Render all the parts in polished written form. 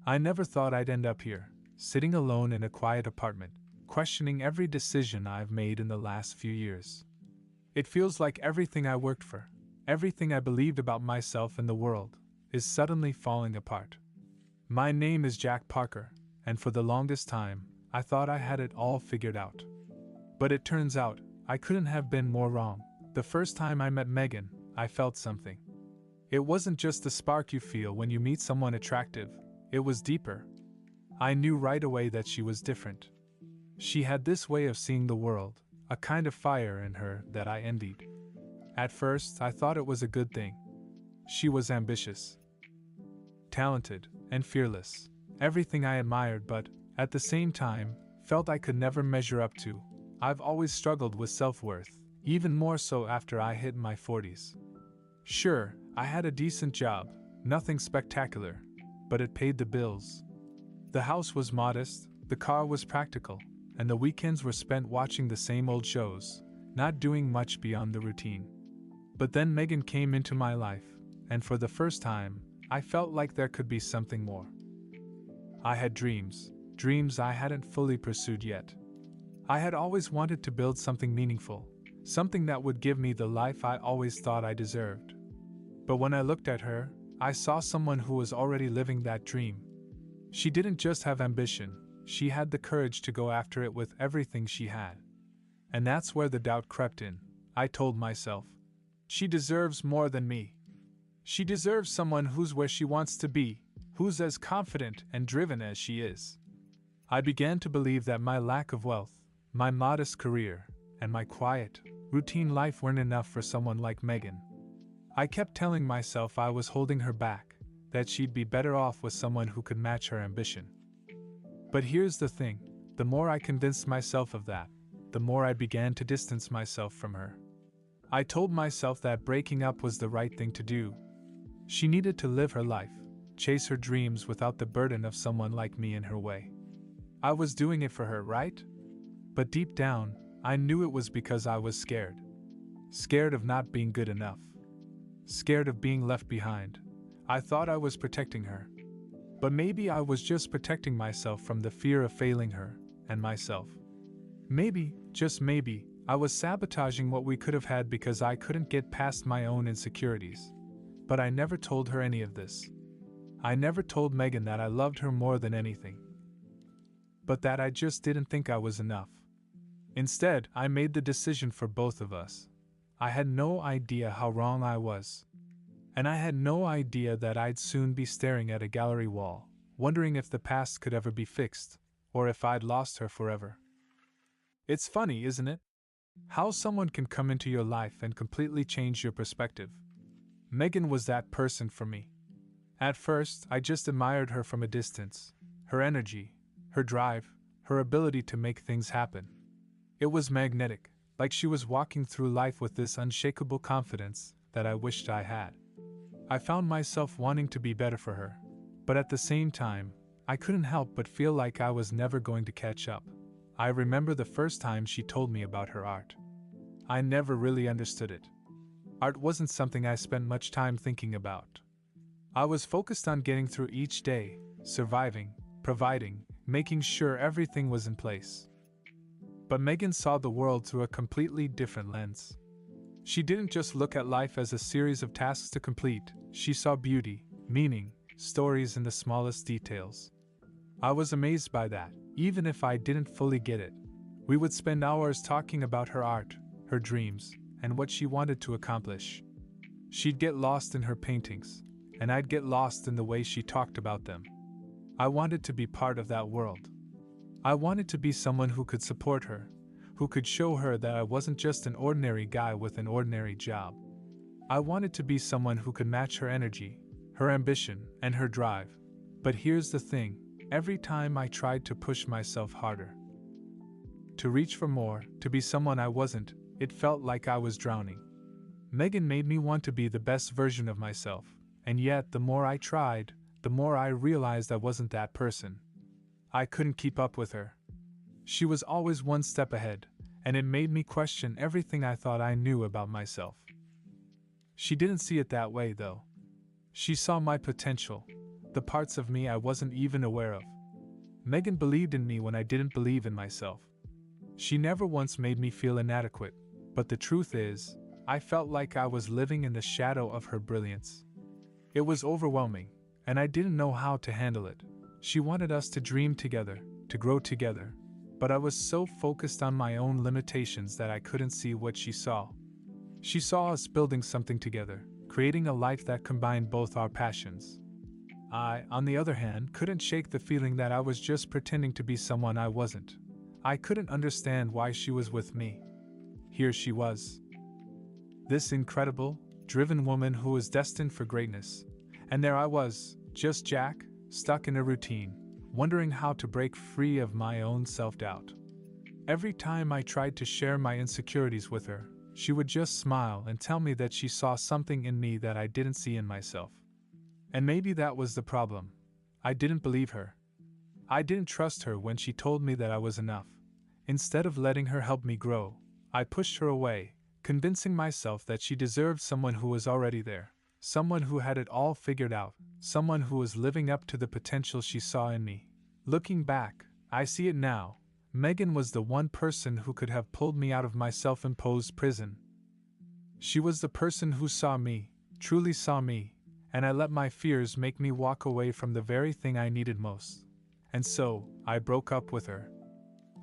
I never thought I'd end up here, sitting alone in a quiet apartment, questioning every decision I've made in the last few years. It feels like everything I worked for, everything I believed about myself and the world, is suddenly falling apart. My name is Jack Parker, and for the longest time, I thought I had it all figured out. But it turns out, I couldn't have been more wrong. The first time I met Megan, I felt something. It wasn't just the spark you feel when you meet someone attractive, it was deeper. I knew right away that she was different. She had this way of seeing the world, a kind of fire in her that I envied. At first, I thought it was a good thing. She was ambitious, talented, and fearless, everything I admired, but, at the same time, felt I could never measure up to. I've always struggled with self-worth, even more so after I hit my 40s. Sure, I had a decent job, nothing spectacular, but it paid the bills. The house was modest, the car was practical, and the weekends were spent watching the same old shows, not doing much beyond the routine. But then Megan came into my life, and for the first time, I felt like there could be something more. I had dreams I hadn't fully pursued yet. I had always wanted to build something meaningful, something that would give me the life I always thought I deserved. But when I looked at her, I saw someone who was already living that dream. She didn't just have ambition, she had the courage to go after it with everything she had. And that's where the doubt crept in. I told myself, she deserves more than me. She deserves someone who's where she wants to be, who's as confident and driven as she is. I began to believe that my lack of wealth, my modest career, and my quiet, routine life weren't enough for someone like Megan. I kept telling myself I was holding her back, that she'd be better off with someone who could match her ambition. But here's the thing, the more I convinced myself of that, the more I began to distance myself from her. I told myself that breaking up was the right thing to do. She needed to live her life, chase her dreams without the burden of someone like me in her way. I was doing it for her, right? But deep down, I knew it was because I was scared. Scared of not being good enough. Scared of being left behind. I thought I was protecting her. But maybe I was just protecting myself from the fear of failing her, and myself. Maybe, just maybe, I was sabotaging what we could have had because I couldn't get past my own insecurities. But I never told her any of this. I never told Megan that I loved her more than anything. But that I just didn't think I was enough. Instead, I made the decision for both of us. I had no idea how wrong I was. And I had no idea that I'd soon be staring at a gallery wall, wondering if the past could ever be fixed, or if I'd lost her forever. It's funny, isn't it? How someone can come into your life and completely change your perspective. Megan was that person for me. At first, I just admired her from a distance. Her energy, her drive, her ability to make things happen. It was magnetic, like she was walking through life with this unshakable confidence that I wished I had. I found myself wanting to be better for her, but at the same time, I couldn't help but feel like I was never going to catch up. I remember the first time she told me about her art. I never really understood it. Art wasn't something I spent much time thinking about. I was focused on getting through each day, surviving, providing, making sure everything was in place. But Megan saw the world through a completely different lens. She didn't just look at life as a series of tasks to complete, she saw beauty, meaning, stories in the smallest details. I was amazed by that, even if I didn't fully get it. We would spend hours talking about her art, her dreams, and what she wanted to accomplish. She'd get lost in her paintings, and I'd get lost in the way she talked about them. I wanted to be part of that world. I wanted to be someone who could support her, who could show her that I wasn't just an ordinary guy with an ordinary job. I wanted to be someone who could match her energy, her ambition, and her drive. But here's the thing, every time I tried to push myself harder, to reach for more, to be someone I wasn't, it felt like I was drowning. Megan made me want to be the best version of myself, and yet the more I tried, the more I realized I wasn't that person. I couldn't keep up with her. She was always one step ahead, and it made me question everything I thought I knew about myself. She didn't see it that way, though. She saw my potential, the parts of me I wasn't even aware of. Megan believed in me when I didn't believe in myself. She never once made me feel inadequate, but the truth is, I felt like I was living in the shadow of her brilliance. It was overwhelming, and I didn't know how to handle it. She wanted us to dream together, to grow together, but I was so focused on my own limitations that I couldn't see what she saw. She saw us building something together, creating a life that combined both our passions. I, on the other hand, couldn't shake the feeling that I was just pretending to be someone I wasn't. I couldn't understand why she was with me. Here she was. This incredible, driven woman who was destined for greatness. And there I was, just Jack, stuck in a routine, wondering how to break free of my own self-doubt. Every time I tried to share my insecurities with her, she would just smile and tell me that she saw something in me that I didn't see in myself. And maybe that was the problem. I didn't believe her. I didn't trust her when she told me that I was enough. Instead of letting her help me grow, I pushed her away, convincing myself that she deserved someone who was already there, someone who had it all figured out, someone who was living up to the potential she saw in me. Looking back, I see it now. Megan was the one person who could have pulled me out of my self-imposed prison. She was the person who saw me, truly saw me, and I let my fears make me walk away from the very thing I needed most. And so, I broke up with her.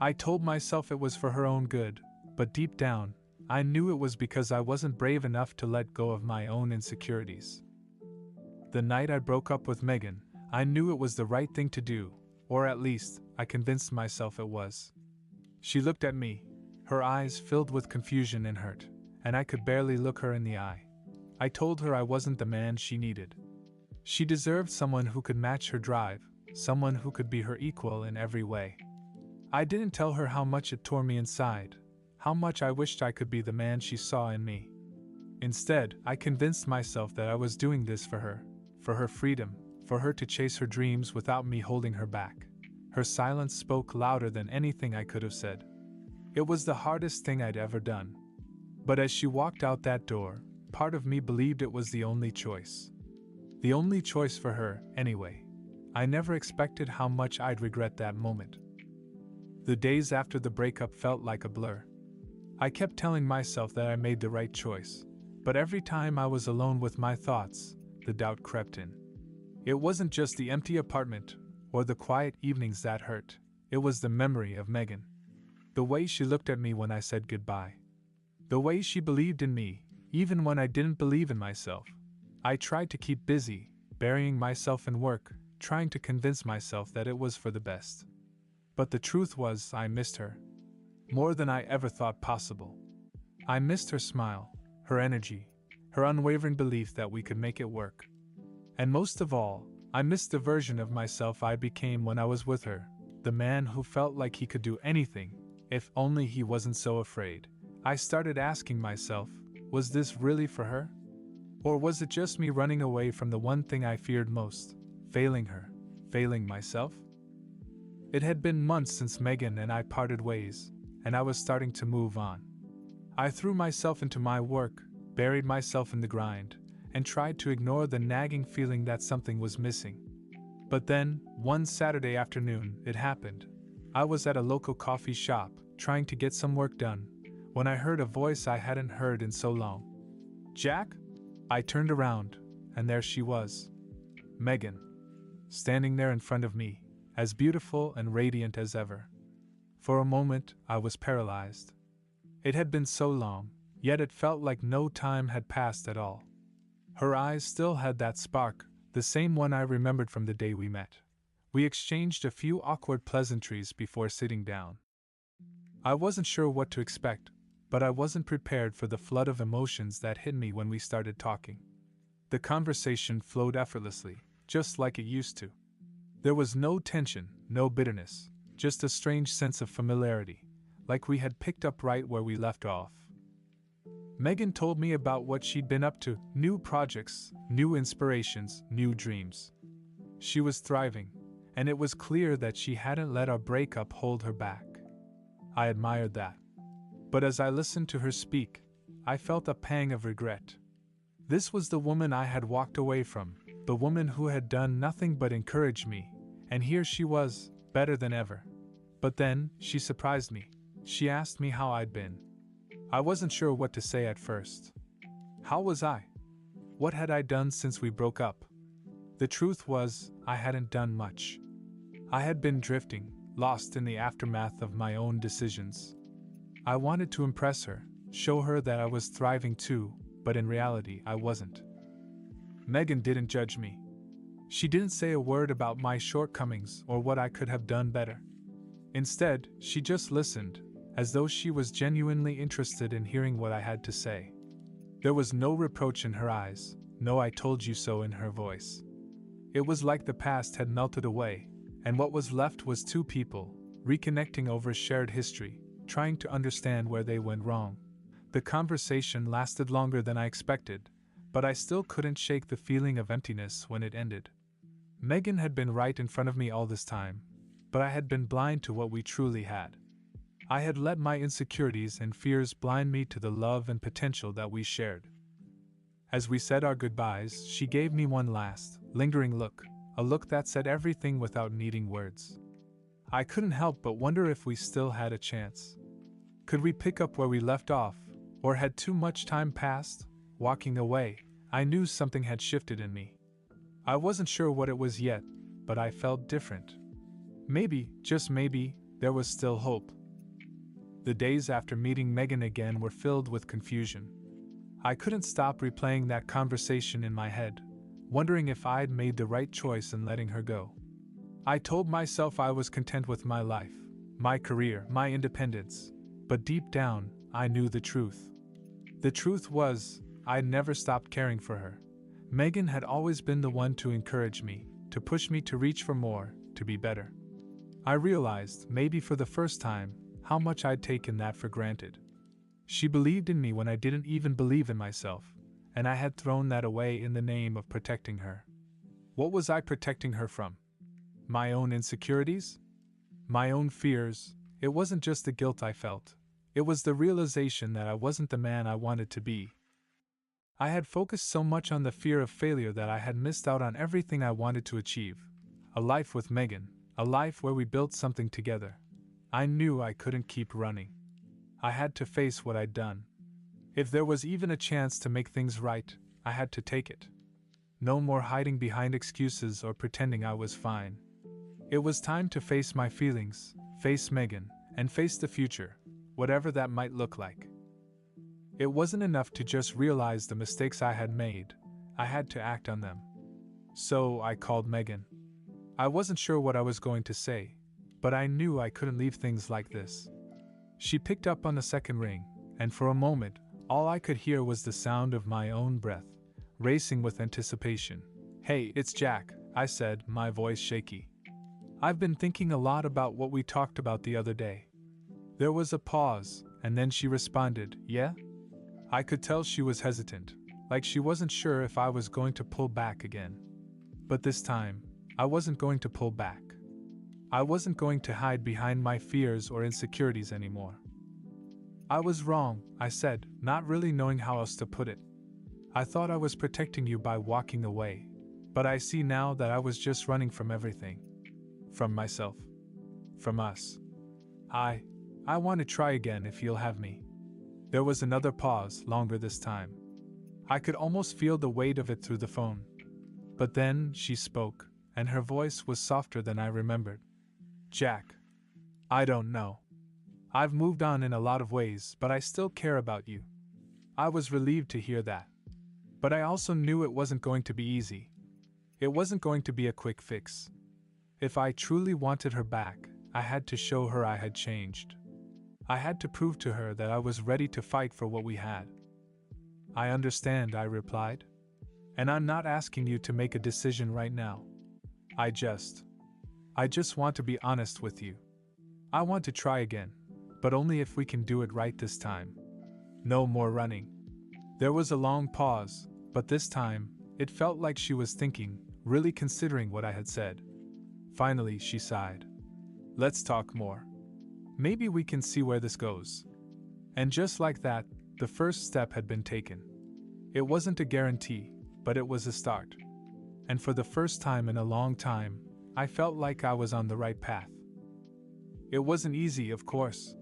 I told myself it was for her own good, but deep down, I knew it was because I wasn't brave enough to let go of my own insecurities. The night I broke up with Megan, I knew it was the right thing to do, or at least, I convinced myself it was. She looked at me, her eyes filled with confusion and hurt, and I could barely look her in the eye. I told her I wasn't the man she needed. She deserved someone who could match her drive, someone who could be her equal in every way. I didn't tell her how much it tore me inside, how much I wished I could be the man she saw in me. Instead, I convinced myself that I was doing this for her freedom, for her to chase her dreams without me holding her back. Her silence spoke louder than anything I could have said. It was the hardest thing I'd ever done. But as she walked out that door, part of me believed it was the only choice. The only choice for her, anyway. I never expected how much I'd regret that moment. The days after the breakup felt like a blur. I kept telling myself that I made the right choice, but every time I was alone with my thoughts, the doubt crept in. It wasn't just the empty apartment or the quiet evenings that hurt, it was the memory of Megan. The way she looked at me when I said goodbye. The way she believed in me, even when I didn't believe in myself. I tried to keep busy, burying myself in work, trying to convince myself that it was for the best. But the truth was, I missed her. More than I ever thought possible. I missed her smile, her energy, her unwavering belief that we could make it work. And most of all, I missed the version of myself I became when I was with her, the man who felt like he could do anything, if only he wasn't so afraid. I started asking myself, was this really for her? Or was it just me running away from the one thing I feared most, failing her, failing myself? It had been months since Megan and I parted ways, and I was starting to move on. I threw myself into my work, buried myself in the grind, and tried to ignore the nagging feeling that something was missing. But then, one Saturday afternoon, it happened. I was at a local coffee shop, trying to get some work done, when I heard a voice I hadn't heard in so long. "Jack?" I turned around, and there she was. Megan. Standing there in front of me, as beautiful and radiant as ever. For a moment, I was paralyzed. It had been so long, yet it felt like no time had passed at all. Her eyes still had that spark, the same one I remembered from the day we met. We exchanged a few awkward pleasantries before sitting down. I wasn't sure what to expect, but I wasn't prepared for the flood of emotions that hit me when we started talking. The conversation flowed effortlessly, just like it used to. There was no tension, no bitterness, just a strange sense of familiarity, like we had picked up right where we left off. Megan told me about what she'd been up to, new projects, new inspirations, new dreams. She was thriving, and it was clear that she hadn't let our breakup hold her back. I admired that. But as I listened to her speak, I felt a pang of regret. This was the woman I had walked away from, the woman who had done nothing but encourage me, and here she was, better than ever. But then, she surprised me. She asked me how I'd been. I wasn't sure what to say at first. How was I? What had I done since we broke up? The truth was, I hadn't done much. I had been drifting, lost in the aftermath of my own decisions. I wanted to impress her, show her that I was thriving too, but in reality I wasn't. Megan didn't judge me. She didn't say a word about my shortcomings or what I could have done better. Instead, she just listened, as though she was genuinely interested in hearing what I had to say. There was no reproach in her eyes, no "I told you so" in her voice. It was like the past had melted away, and what was left was two people, reconnecting over shared history, trying to understand where they went wrong. The conversation lasted longer than I expected, but I still couldn't shake the feeling of emptiness when it ended. Megan had been right in front of me all this time, but I had been blind to what we truly had. I had let my insecurities and fears blind me to the love and potential that we shared. As we said our goodbyes, she gave me one last, lingering look, a look that said everything without needing words. I couldn't help but wonder if we still had a chance. Could we pick up where we left off, or had too much time passed? Walking away, I knew something had shifted in me. I wasn't sure what it was yet, but I felt different. Maybe, just maybe, there was still hope. The days after meeting Megan again were filled with confusion. I couldn't stop replaying that conversation in my head, wondering if I'd made the right choice in letting her go. I told myself I was content with my life, my career, my independence, but deep down, I knew the truth. The truth was, I'd never stopped caring for her. Megan had always been the one to encourage me, to push me to reach for more, to be better. I realized, maybe for the first time, how much I'd taken that for granted. She believed in me when I didn't even believe in myself, and I had thrown that away in the name of protecting her. What was I protecting her from? My own insecurities? My own fears? It wasn't just the guilt I felt. It was the realization that I wasn't the man I wanted to be. I had focused so much on the fear of failure that I had missed out on everything I wanted to achieve. A life with Megan, a life where we built something together. I knew I couldn't keep running. I had to face what I'd done. If there was even a chance to make things right, I had to take it. No more hiding behind excuses or pretending I was fine. It was time to face my feelings, face Megan, and face the future, whatever that might look like. It wasn't enough to just realize the mistakes I had made. I had to act on them. So I called Megan. I wasn't sure what I was going to say, but I knew I couldn't leave things like this. She picked up on the second ring, and for a moment, all I could hear was the sound of my own breath, racing with anticipation. "Hey, it's Jack," I said, my voice shaky. "I've been thinking a lot about what we talked about the other day." There was a pause, and then she responded, "Yeah?" I could tell she was hesitant, like she wasn't sure if I was going to pull back again. But this time, I wasn't going to pull back. I wasn't going to hide behind my fears or insecurities anymore. "I was wrong," I said, not really knowing how else to put it. "I thought I was protecting you by walking away, but I see now that I was just running from everything. From myself. From us. I want to try again if you'll have me." There was another pause, longer this time. I could almost feel the weight of it through the phone. But then she spoke, and her voice was softer than I remembered. "Jack, I don't know. I've moved on in a lot of ways, but I still care about you." I was relieved to hear that. But I also knew it wasn't going to be easy. It wasn't going to be a quick fix. If I truly wanted her back, I had to show her I had changed. I had to prove to her that I was ready to fight for what we had. "I understand," I replied. "And I'm not asking you to make a decision right now. I just want to be honest with you. I want to try again, but only if we can do it right this time. No more running." There was a long pause, but this time, it felt like she was thinking, really considering what I had said. Finally, she sighed. "Let's talk more. Maybe we can see where this goes." And just like that, the first step had been taken. It wasn't a guarantee, but it was a start. and for the first time in a long time, I felt like I was on the right path. It wasn't easy, of course.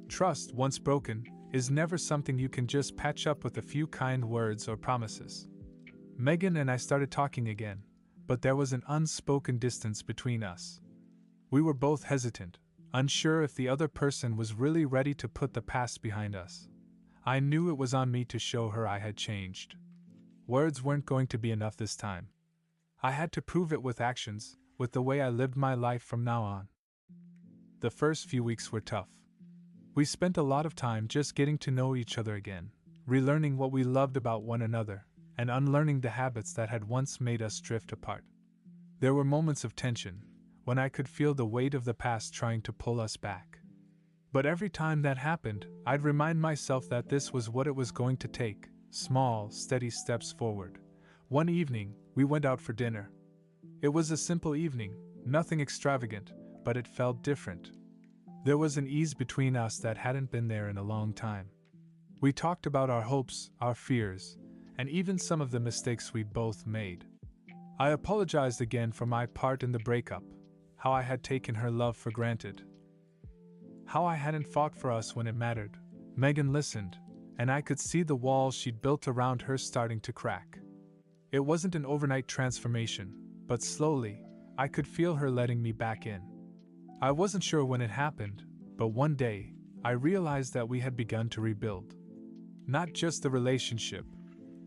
Trust, once broken, is never something you can just patch up with a few kind words or promises. Megan and I started talking again, but there was an unspoken distance between us. We were both hesitant, unsure if the other person was really ready to put the past behind us. I knew it was on me to show her I had changed. Words weren't going to be enough this time. I had to prove it with actions, with the way I lived my life from now on. The first few weeks were tough. We spent a lot of time just getting to know each other again, relearning what we loved about one another, and unlearning the habits that had once made us drift apart. There were moments of tension, when I could feel the weight of the past trying to pull us back. But every time that happened, I'd remind myself that this was what it was going to take, small, steady steps forward. One evening, we went out for dinner. It was a simple evening, nothing extravagant, but it felt different. There was an ease between us that hadn't been there in a long time. We talked about our hopes, our fears, and even some of the mistakes we both made. I apologized again for my part in the breakup, how I had taken her love for granted, how I hadn't fought for us when it mattered. Megan listened, and I could see the walls she'd built around her starting to crack. It wasn't an overnight transformation, but slowly, I could feel her letting me back in. I wasn't sure when it happened, but one day, I realized that we had begun to rebuild. Not just the relationship,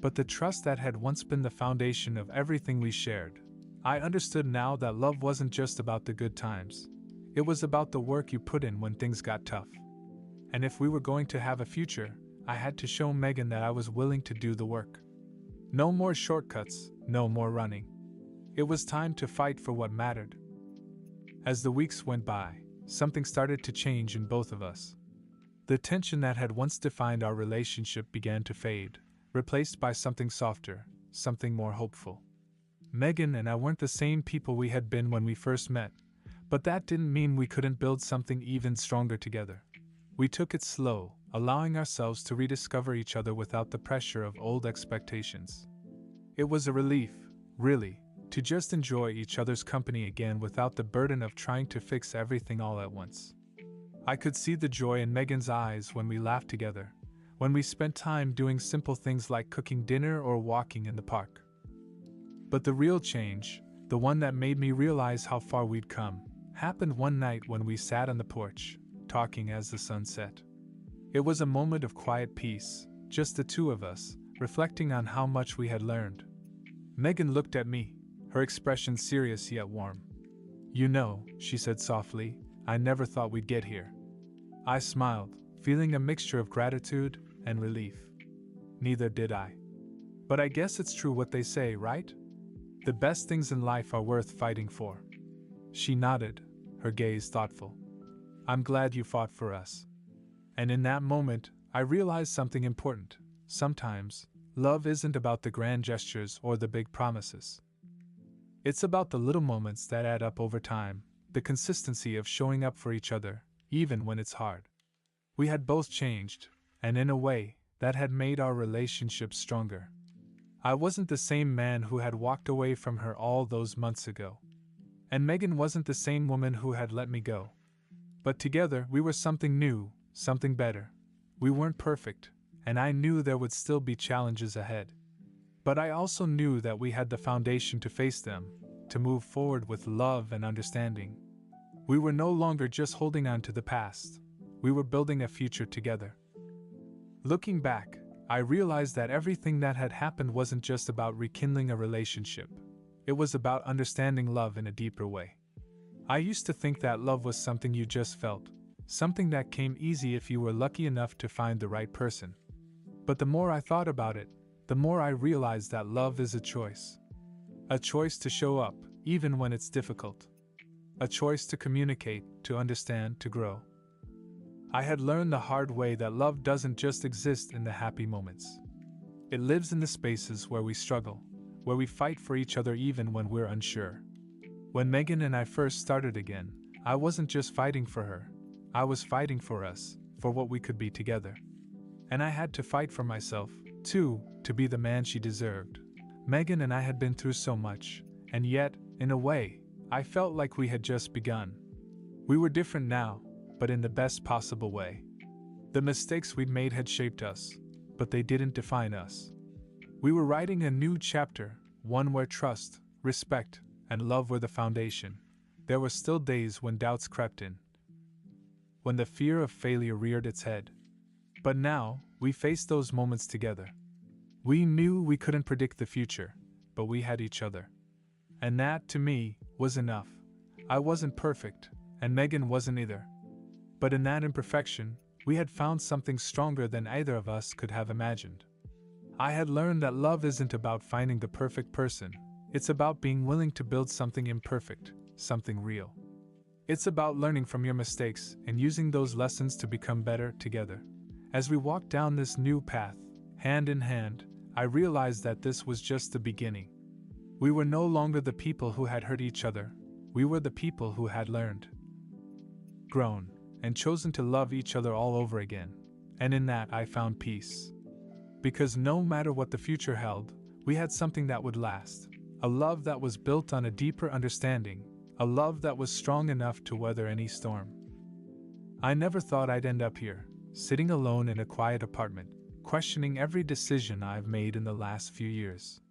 but the trust that had once been the foundation of everything we shared. I understood now that love wasn't just about the good times. It was about the work you put in when things got tough. And if we were going to have a future, I had to show Megan that I was willing to do the work. No more shortcuts, no more running. It was time to fight for what mattered. As the weeks went by, something started to change in both of us. The tension that had once defined our relationship began to fade, replaced by something softer, something more hopeful. Megan and I weren't the same people we had been when we first met, but that didn't mean we couldn't build something even stronger together. We took it slow, allowing ourselves to rediscover each other without the pressure of old expectations. It was a relief, really, to just enjoy each other's company again without the burden of trying to fix everything all at once. I could see the joy in Megan's eyes when we laughed together, when we spent time doing simple things like cooking dinner or walking in the park. But the real change, the one that made me realize how far we'd come, happened one night when we sat on the porch, talking as the sun set. It was a moment of quiet peace, just the two of us, reflecting on how much we had learned. Megan looked at me, her expression serious yet warm. "You know," she said softly, "I never thought we'd get here." I smiled, feeling a mixture of gratitude and relief. Neither did I. But I guess it's true what they say, right? The best things in life are worth fighting for. She nodded, her gaze thoughtful. "I'm glad you fought for us." And in that moment, I realized something important. Sometimes, love isn't about the grand gestures or the big promises. It's about the little moments that add up over time, the consistency of showing up for each other, even when it's hard. We had both changed, and in a way, that had made our relationship stronger. I wasn't the same man who had walked away from her all those months ago. And Megan wasn't the same woman who had let me go. But together, we were something new, something better. We weren't perfect, and I knew there would still be challenges ahead. But I also knew that we had the foundation to face them, to move forward with love and understanding. We were no longer just holding on to the past. We were building a future together. Looking back, I realized that everything that had happened wasn't just about rekindling a relationship. It was about understanding love in a deeper way. I used to think that love was something you just felt, something that came easy if you were lucky enough to find the right person. But the more I thought about it, the more I realized that love is a choice. A choice to show up, even when it's difficult. A choice to communicate, to understand, to grow. I had learned the hard way that love doesn't just exist in the happy moments. It lives in the spaces where we struggle, where we fight for each other even when we're unsure. When Megan and I first started again, I wasn't just fighting for her. I was fighting for us, for what we could be together. And I had to fight for myself, too, to be the man she deserved. Megan and I had been through so much, and yet, in a way, I felt like we had just begun. We were different now, but in the best possible way. The mistakes we'd made had shaped us, but they didn't define us. We were writing a new chapter, one where trust, respect, and love were the foundation. There were still days when doubts crept in, when the fear of failure reared its head. But now, we faced those moments together. We knew we couldn't predict the future, but we had each other. And that, to me, was enough. I wasn't perfect, and Megan wasn't either. But in that imperfection, we had found something stronger than either of us could have imagined. I had learned that love isn't about finding the perfect person, it's about being willing to build something imperfect, something real. It's about learning from your mistakes and using those lessons to become better together. As we walked down this new path, hand in hand, I realized that this was just the beginning. We were no longer the people who had hurt each other, we were the people who had learned, grown, and chosen to love each other all over again. And in that I found peace. Because no matter what the future held, we had something that would last. A love that was built on a deeper understanding, a love that was strong enough to weather any storm. I never thought I'd end up here, sitting alone in a quiet apartment, questioning every decision I've made in the last few years.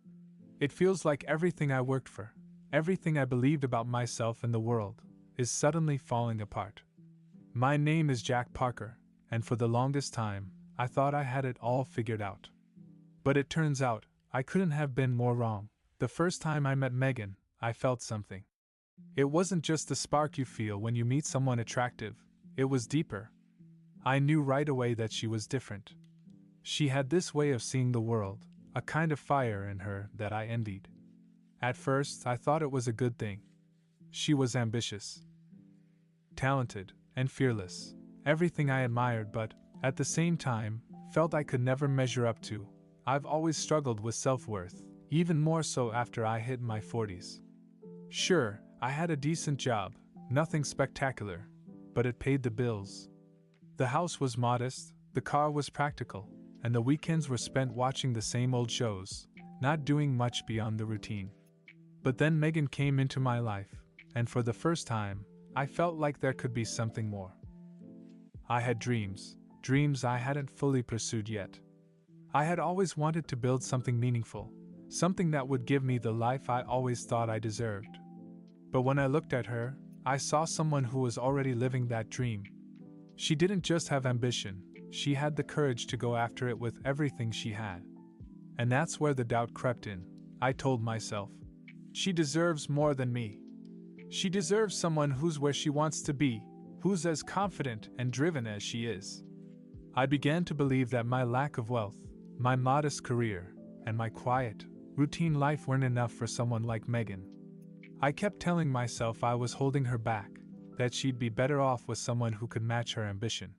It feels like everything I worked for, everything I believed about myself and the world, is suddenly falling apart. My name is Jack Parker, and for the longest time, I thought I had it all figured out. But it turns out, I couldn't have been more wrong. The first time I met Megan, I felt something. It wasn't just the spark you feel when you meet someone attractive, it was deeper. I knew right away that she was different. She had this way of seeing the world, a kind of fire in her that I envied. At first, I thought it was a good thing. She was ambitious, talented, and fearless, everything I admired, but, at the same time, felt I could never measure up to. I've always struggled with self-worth, even more so after I hit my 40s. Sure, I had a decent job, nothing spectacular, but it paid the bills. The house was modest, the car was practical, and the weekends were spent watching the same old shows, not doing much beyond the routine. But then Megan came into my life, and for the first time, I felt like there could be something more. I had dreams I hadn't fully pursued yet. I had always wanted to build something meaningful, something that would give me the life I always thought I deserved. But when I looked at her, I saw someone who was already living that dream. She didn't just have ambition, she had the courage to go after it with everything she had. And that's where the doubt crept in. I told myself, she deserves more than me. She deserves someone who's where she wants to be, who's as confident and driven as she is. I began to believe that my lack of wealth, my modest career, and my quiet, routine life weren't enough for someone like Megan. I kept telling myself I was holding her back, that she'd be better off with someone who could match her ambition.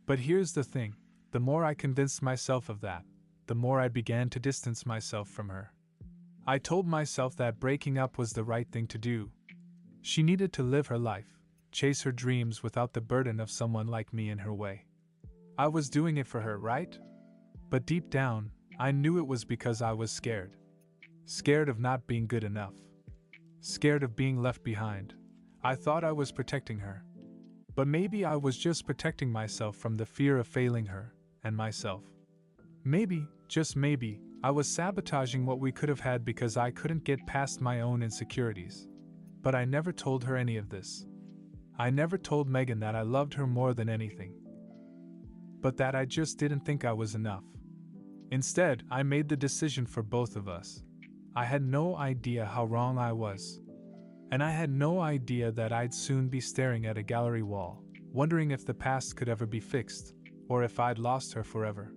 But here's the thing, the more I convinced myself of that, the more I began to distance myself from her. I told myself that breaking up was the right thing to do. She needed to live her life, chase her dreams without the burden of someone like me in her way. I was doing it for her, right? But deep down, I knew it was because I was scared. Scared of not being good enough. Scared of being left behind. I thought I was protecting her. But maybe I was just protecting myself from the fear of failing her, and myself. Maybe, just maybe, I was sabotaging what we could have had because I couldn't get past my own insecurities. But I never told her any of this. I never told Megan that I loved her more than anything. But that I just didn't think I was enough. Instead, I made the decision for both of us. I had no idea how wrong I was. And I had no idea that I'd soon be staring at a gallery wall, wondering if the past could ever be fixed, or if I'd lost her forever.